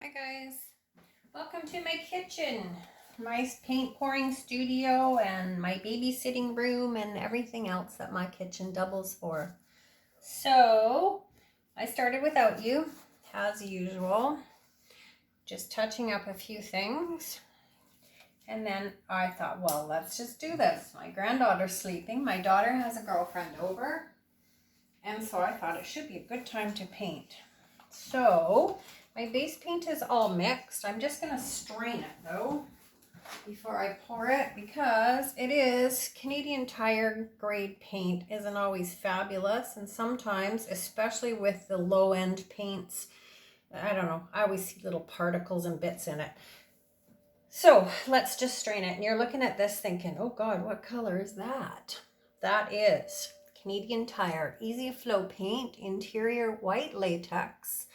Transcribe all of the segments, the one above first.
Hi guys, welcome to my kitchen, my paint pouring studio and my babysitting room and everything else that my kitchen doubles for. So I started without you as usual, just touching up a few things, and then I thought, well, let's just do this. My granddaughter's sleeping, my daughter has a girlfriend over, and so I thought it should be a good time to paint. So my base paint is all mixed. I'm just going to strain it though before I pour it, because it is Canadian Tire grade paint isn't always fabulous, and sometimes, especially with the low end paints, I don't know, I always see little particles and bits in it. So let's just strain it. And you're looking at this thinking, oh God, what color is that? That is Canadian Tire Easy Flow Paint, interior white latex,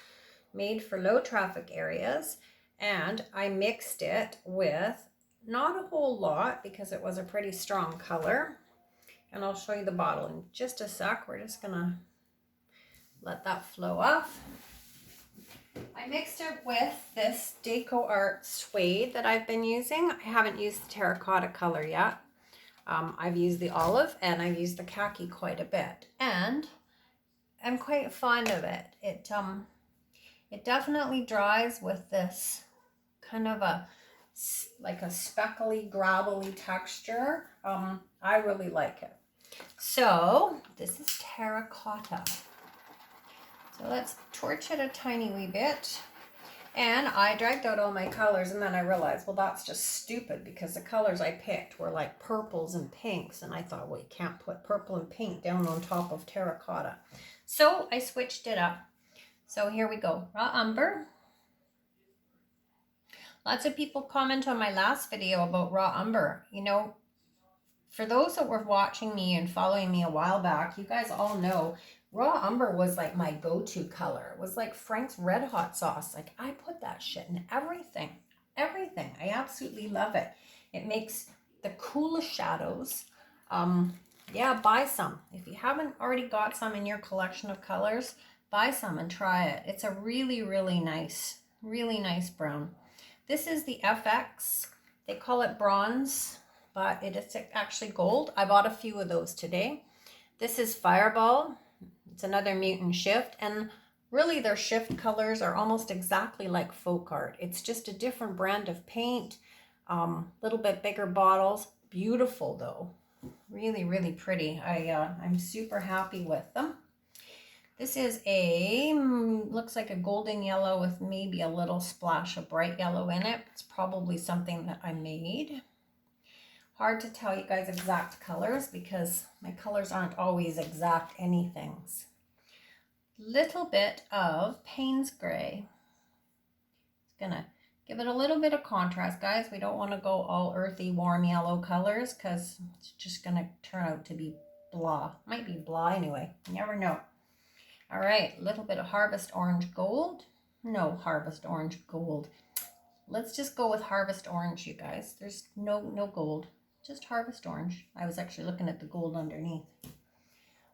made for low traffic areas. And I mixed it with not a whole lot because it was a pretty strong color. And I'll show you the bottle in just a sec. We're just gonna let that flow off. I mixed it with this Deco Art suede that I've been using. I haven't used the terracotta color yet. I've used the olive and I've used the khaki quite a bit, and I'm quite fond of it. It definitely dries with this kind of like a speckly, gravelly texture. I really like it. So this is terracotta. So let's torch it a tiny wee bit. And I dragged out all my colors, and then I realized, well, that's just stupid because the colors I picked were like purples and pinks. And I thought, well, you can't put purple and pink down on top of terracotta. So I switched it up. So here we go. Raw umber. Lots of people comment on my last video about raw umber. You know, for those that were watching me and following me a while back, you guys all know raw umber was like my go-to color. It was like Frank's Red Hot sauce. Like, I put that shit in everything. Everything. I absolutely love it. It makes the coolest shadows. Yeah, buy some. If you haven't already got some in your collection of colors, buy some and try it. It's a really, really nice brown. This is the F.X. They call it bronze, but it is actually gold. I bought a few of those today. This is Fireball. It's another mutant shift, and really their shift colors are almost exactly like folk art. It's just a different brand of paint, little bit bigger bottles. Beautiful though, really, really pretty. I'm super happy with them. This is looks like a golden yellow with maybe a little splash of bright yellow in it. It's probably something that I made. Hard to tell you guys exact colors because my colors aren't always exact anythings. Little bit of Paynes gray. It's gonna give it a little bit of contrast, guys. We don't want to go all earthy, warm yellow colors because it's just gonna turn out to be blah. Might be blah anyway. You never know. All right, little bit of Harvest Orange Gold. No, Harvest Orange Gold. Let's just go with Harvest Orange, you guys. There's no gold. Just Harvest Orange. I was actually looking at the gold underneath,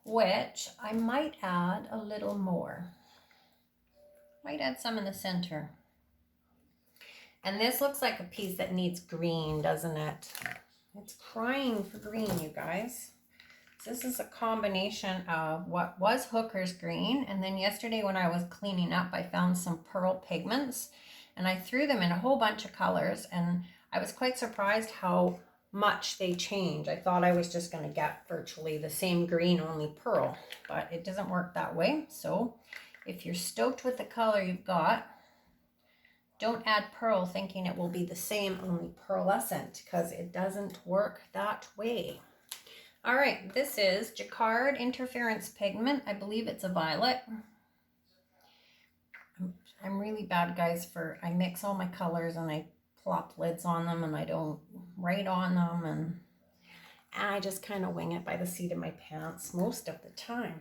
which I might add a little more. Might add some in the center. And this looks like a piece that needs green, doesn't it? It's crying for green, you guys. So this is a combination of what was Hooker's green, and then yesterday when I was cleaning up, I found some pearl pigments, and I threw them in a whole bunch of colors, and I was quite surprised how much they change. I thought I was just going to get virtually the same green, only pearl, but it doesn't work that way. So if you're stoked with the color you've got, don't add pearl thinking it will be the same, only pearlescent, because it doesn't work that way. All right, this is Jacquard Interference Pigment. I believe it's a violet. I'm really bad, guys, I mix all my colors and I plop lids on them and I don't write on them, and I just kind of wing it by the seat of my pants most of the time.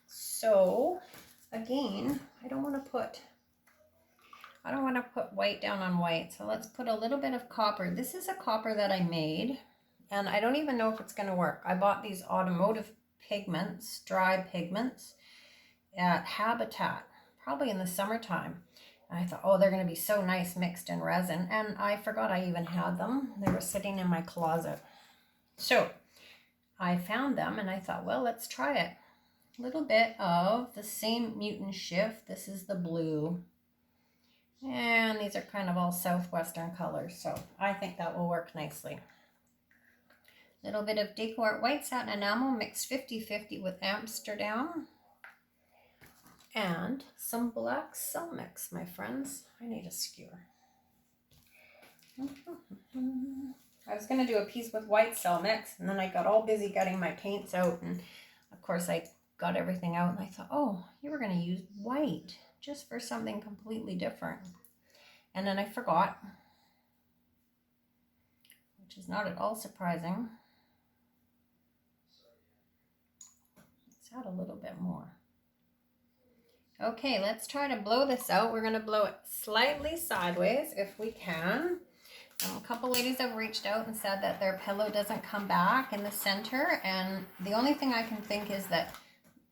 So again, I don't want to put white down on white, so let's put a little bit of copper. This is a copper that I made, and I don't even know if it's going to work. I bought these automotive pigments, dry pigments, at Habitat, probably in the summertime. I thought, oh, they're going to be so nice mixed in resin. And I forgot I even had them. They were sitting in my closet. So I found them and I thought, well, let's try it. A little bit of the same Mutant Shift. This is the blue. And these are kind of all southwestern colors. So I think that will work nicely. A little bit of Deco white satin enamel mixed 50-50 with Amsterdam. And some black cell mix, my friends. I need a skewer. I was going to do a piece with white cell mix, and then I got all busy getting my paints out, and of course I got everything out, and I thought, oh, you were going to use white just for something completely different. And then I forgot, which is not at all surprising. Let's add a little bit more. Okay, let's try to blow this out. We're going to blow it slightly sideways if we can. A couple ladies have reached out and said that their pillow doesn't come back in the center, and the only thing I can think is that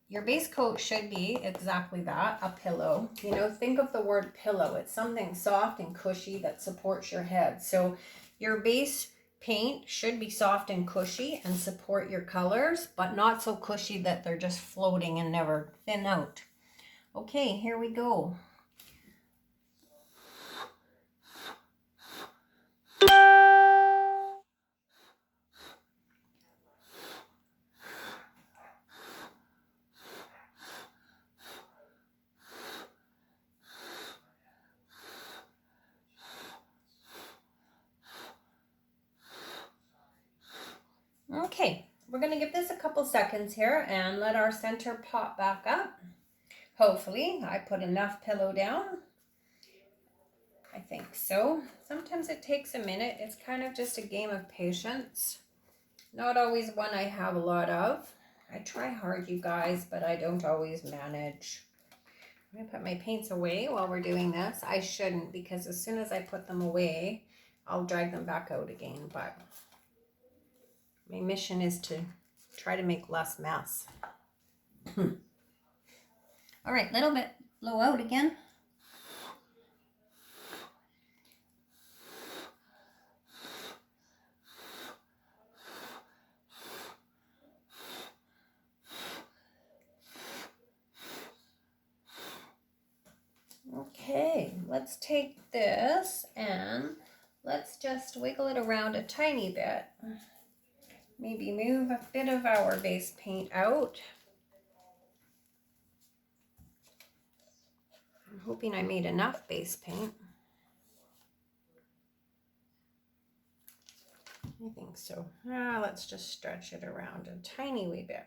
your base coat should be exactly that, a pillow. You know, think of the word pillow. It's something soft and cushy that supports your head. So your base paint should be soft and cushy and support your colors, but not so cushy that they're just floating and never thin out. Okay, here we go. Okay, we're going to give this a couple seconds here and let our center pop back up. Hopefully, I put enough pillow down. I think so. Sometimes it takes a minute. It's kind of just a game of patience. Not always one I have a lot of. I try hard, you guys, but I don't always manage. I'm going to put my paints away while we're doing this. I shouldn't, because as soon as I put them away, I'll drag them back out again. But my mission is to try to make less mess. All right, little bit blow out again. Okay, let's take this and let's just wiggle it around a tiny bit. Maybe move a bit of our base paint out. I'm hoping I made enough base paint. I think so. Let's just stretch it around a tiny wee bit.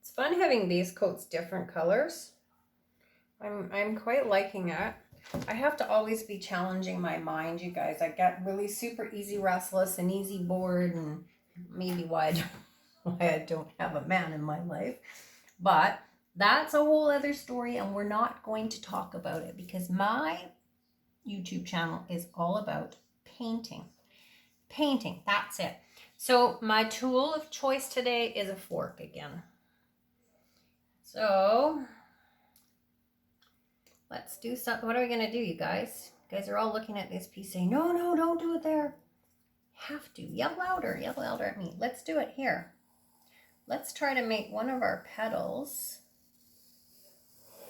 It's fun having base coats different colors. I'm quite liking it. I have to always be challenging my mind, you guys. I get really super easy restless and easy bored, and maybe why I don't have a man in my life. But that's a whole other story, and we're not going to talk about it because my YouTube channel is all about painting. Painting, that's it. So my tool of choice today is a fork again. So let's do something. What are we going to do, you guys? You guys are all looking at this piece saying, no, no, don't do it there. Have to. Yell louder at me. Let's do it here. Let's try to make one of our petals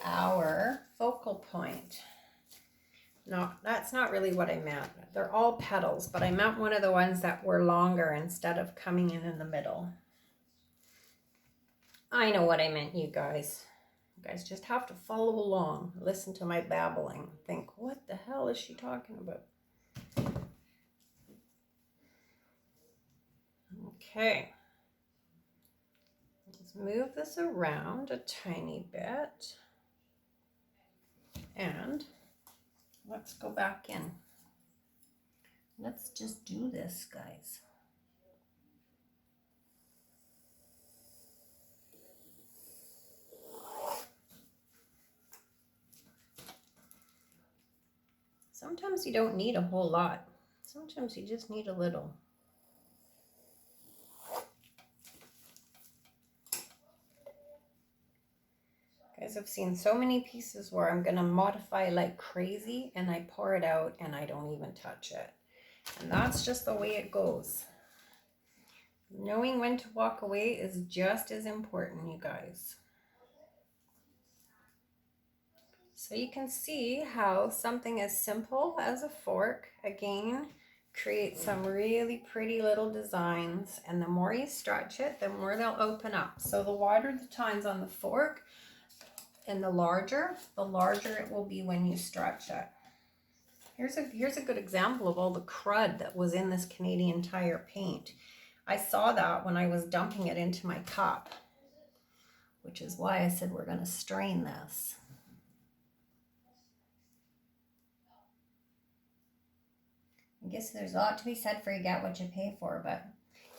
our focal point. No, that's not really what I meant. They're all petals, but I meant one of the ones that were longer instead of coming in the middle. I know what I meant, you guys. You guys just have to follow along. Listen to my babbling. Think, what the hell is she talking about? Okay. Let's move this around a tiny bit. And let's go back in. Let's just do this, guys. Sometimes you don't need a whole lot. Sometimes you just need a little. Guys, guys have seen so many pieces where I'm going to modify like crazy and I pour it out and I don't even touch it. And that's just the way it goes. Knowing when to walk away is just as important, you guys. So you can see how something as simple as a fork, again, creates some really pretty little designs. And the more you stretch it, the more they'll open up. So the wider the tines on the fork and the larger it will be when you stretch it. Here's a good example of all the crud that was in this Canadian Tire paint. I saw that when I was dumping it into my cup, which is why I said we're going to strain this. I guess there's a lot to be said for you get what you pay for, but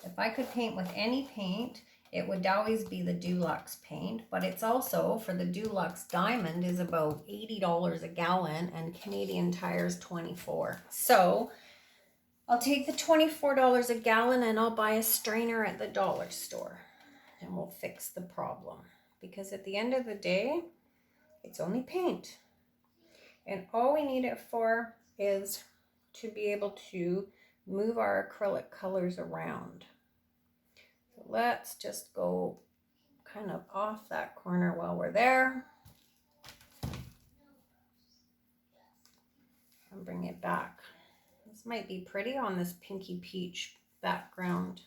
if I could paint with any paint, it would always be the Dulux paint, but it's also, for the Dulux Diamond, is about $80 a gallon and Canadian Tire's $24. So I'll take the $24 a gallon and I'll buy a strainer at the dollar store and we'll fix the problem. Because at the end of the day, it's only paint. And all we need it for is to be able to move our acrylic colors around. So let's just go kind of off that corner while we're there. And bring it back. This might be pretty on this pinky peach background.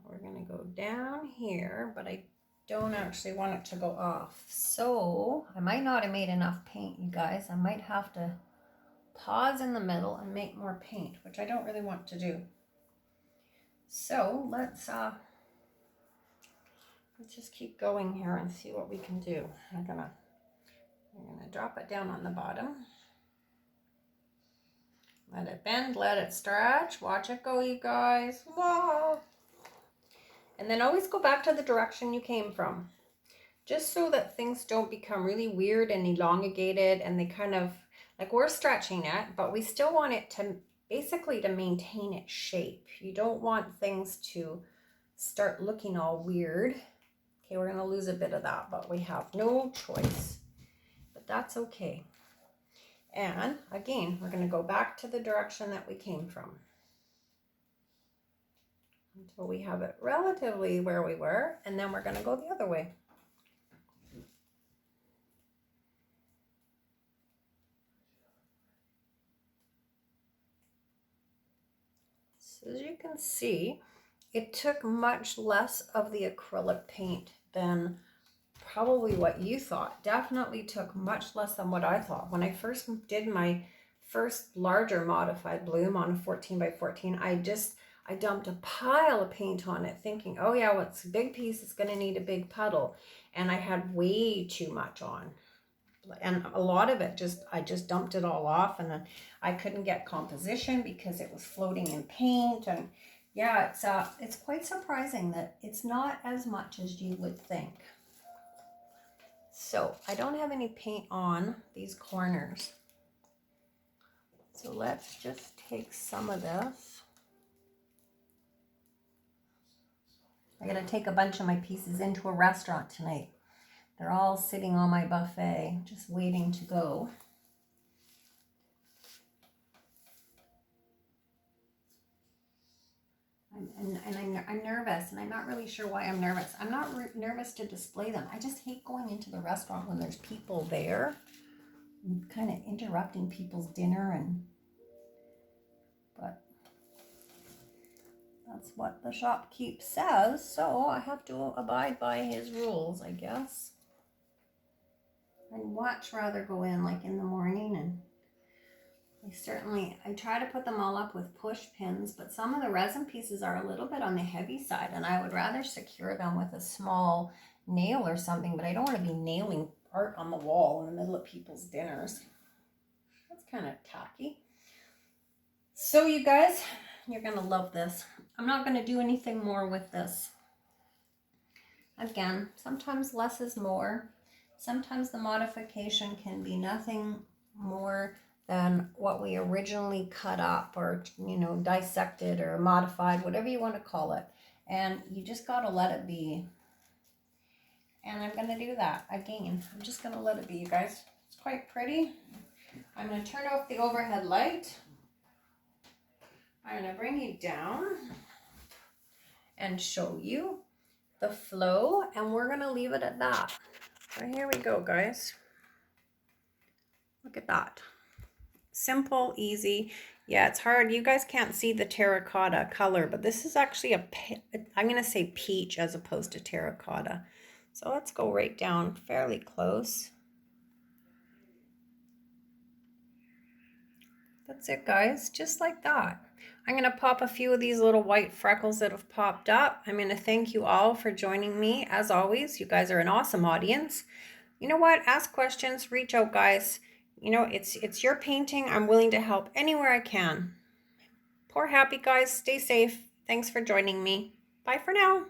We're going to go down here, but I don't actually want it to go off. So I might not have made enough paint, you guys. I might have to pause in the middle and make more paint, which I don't really want to do. So let's just keep going here and see what we can do. I'm gonna drop it down on the bottom. Let it bend, let it stretch. Watch it go, you guys. Whoa. And then always go back to the direction you came from, just so that things don't become really weird and elongated and they kind of, like, we're stretching it, but we still want it to basically to maintain its shape. You don't want things to start looking all weird. Okay, we're going to lose a bit of that, but we have no choice. But that's okay. And again, we're going to go back to the direction that we came from until we have it relatively where we were, and then we're going to go the other way. So as you can see, it took much less of the acrylic paint than probably what you thought. Definitely took much less than what I thought. When I first did my first larger modified bloom on a 14 by 14, I dumped a pile of paint on it thinking, oh yeah, well, it's a big piece, it's going to need a big puddle. And I had way too much on. And a lot of it I just dumped it all off, and then I couldn't get composition because it was floating in paint. And yeah, it's quite surprising that it's not as much as you would think. So I don't have any paint on these corners. So let's just take some of this. I'm going to take a bunch of my pieces into a restaurant tonight. They're all sitting on my buffet, just waiting to go. I'm nervous, and I'm not really sure why I'm nervous. I'm not nervous to display them. I just hate going into the restaurant when there's people there, and kind of interrupting people's dinner, but that's what the shopkeep says, so I have to abide by his rules, I guess. I'd much rather go in like in the morning, and I try to put them all up with push pins, but some of the resin pieces are a little bit on the heavy side, and I would rather secure them with a small nail or something, but I don't want to be nailing art on the wall in the middle of people's dinners. That's kind of tacky. So you guys, you're going to love this. I'm not going to do anything more with this. Again, sometimes less is more. Sometimes the modification can be nothing more than what we originally cut up or, dissected or modified, whatever you want to call it. And you just got to let it be. And I'm going to do that again. I'm just going to let it be, you guys. It's quite pretty. I'm going to turn off the overhead light. I'm going to bring you down and show you the flow, and we're going to leave it at that. So here we go, guys. Look at that. Simple, easy. Yeah, it's hard. You guys can't see the terracotta color, but this is actually I'm going to say peach as opposed to terracotta. So let's go right down fairly close. That's it, guys, just like that. I'm going to pop a few of these little white freckles that have popped up. I'm going to thank you all for joining me. As always, you guys are an awesome audience. You know what? Ask questions, reach out, guys. You know, it's your painting. I'm willing to help anywhere I can. Pour happy, guys. Stay safe. Thanks for joining me. Bye for now.